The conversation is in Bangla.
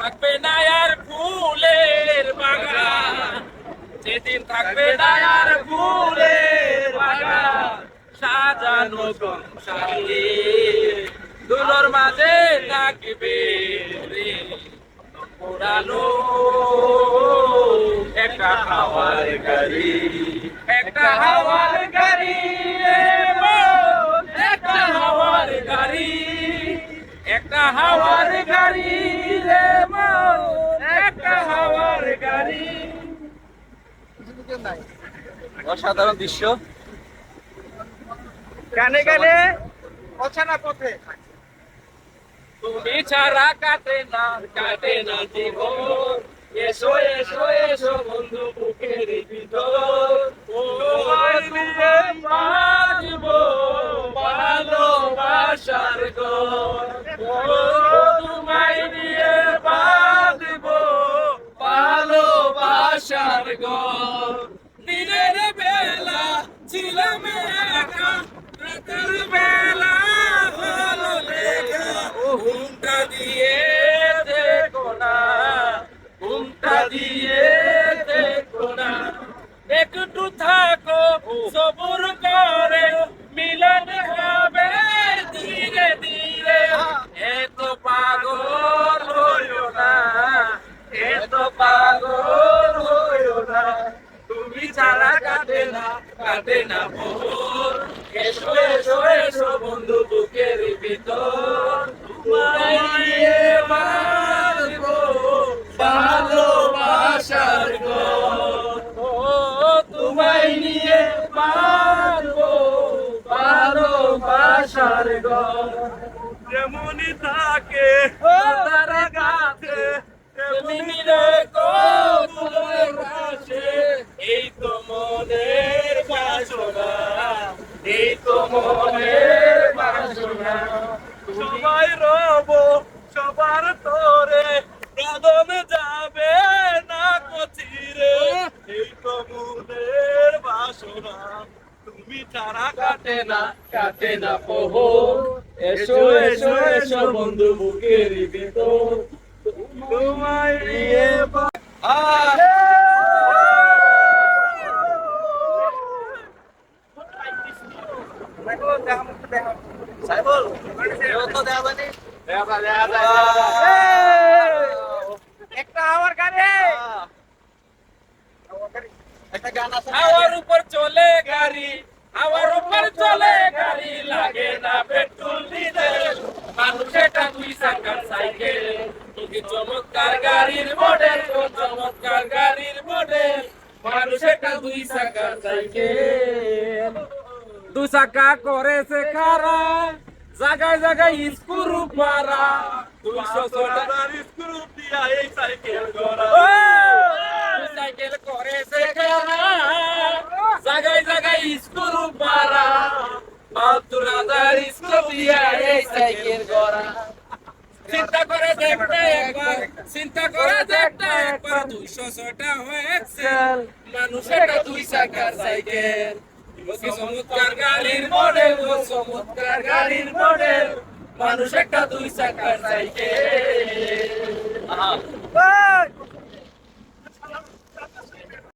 থাকবে না আর ফুলের বাগান, যেদিন থাকবে না আর ফুলের বাগান, সাজানো সংসারে দুলোর মাঝে থাকবে রে পুরানো একটা হাওয়ার গাড়ি, একটা হাওয়ার গাড়ি রে মন, একটা হাওয়ার গাড়ি, একটা হাওয়ার গাড়ি রে মন, একটা হাওয়ার গাড়ি। অসাধারণ দৃশ্য। গানে গানে অচেনা পথে তুমি ছাড়া কাটে না জীবন, এসো এসো এসো বন্ধু বুকের ভিতর, তোমায় নিয়ে বাঁচব ভালোবাসার ঘর, তোমায় নিয়ে বাঁধব ভালোবাসার ঘর। দিনের বেলা ছিলাম একা, রাতের বেলা হলো লেখা, ঘুমটা দিয়ে দেখো না, ঘুমটা দিয়ে দেখো না, একটু থাকো সবুর করে, মিলন হবে ধীরে ধীরে, এত পাগল হইও না, এত পাগল হইও না, তুমি ছাড়া কাটে না ভোর, এসো এসো এসো বন্ধু বুকের ভিতর, তোমায় নিয়ে বাঁধব ভালোবাসার ঘর, ও তোমায় নিয়ে বাঁধব ভালোবাসার ঘর। যেমনই থাকে তারা গাছে, তেমনি রেখো ফুলের গাছে, এই তো মনের বাসনা, এই তো মনের বাসনা। সবাই রব সবার তোরে, কদম যাবে না কচিরে, এই তো মনের বাসনা, তুমি ছাড়া কাটে না প্রহর, এসো এসো এসো বন্ধু বুকের ভিতর, তোমায় নিয়ে একটা আমার গানে একটা গান আছে, হাওয়ার উপর চলে গাড়ি, হাওয়ার উপর চলে গাড়ি, লাগে না পেট্রোল ডিজেল, মানুষ এটা দুই চাকার সাইকেল, কি চমৎকার গাড়ির মডেল, চমৎকার গাড়ির মডেল, মানুষ এটা দুই চাকার সাইকেল, দু চাকা করেছে খারা, জায়গায় জায়গায় স্ক্রু পারা, 200 টাকার স্ক্রু দিয়া এই সাইকেল করা, সাইকেল করেছে খারা, জায়গায় জায়গায় স্ক্রু পারা, 72,000 স্ক্রু দিয়া এই সাইকেল করা। চিন্তা করে দেখতে একবার, চিন্তা করে দেখতে একবার, 200টা হয়েছে মানুষ এটা দুই চাকার সাইকেল, চমৎকার গাড়ির মডেল, চমৎকার গাড়ির মডেল, মানুষ একটা দুই চাকার সাইকেল।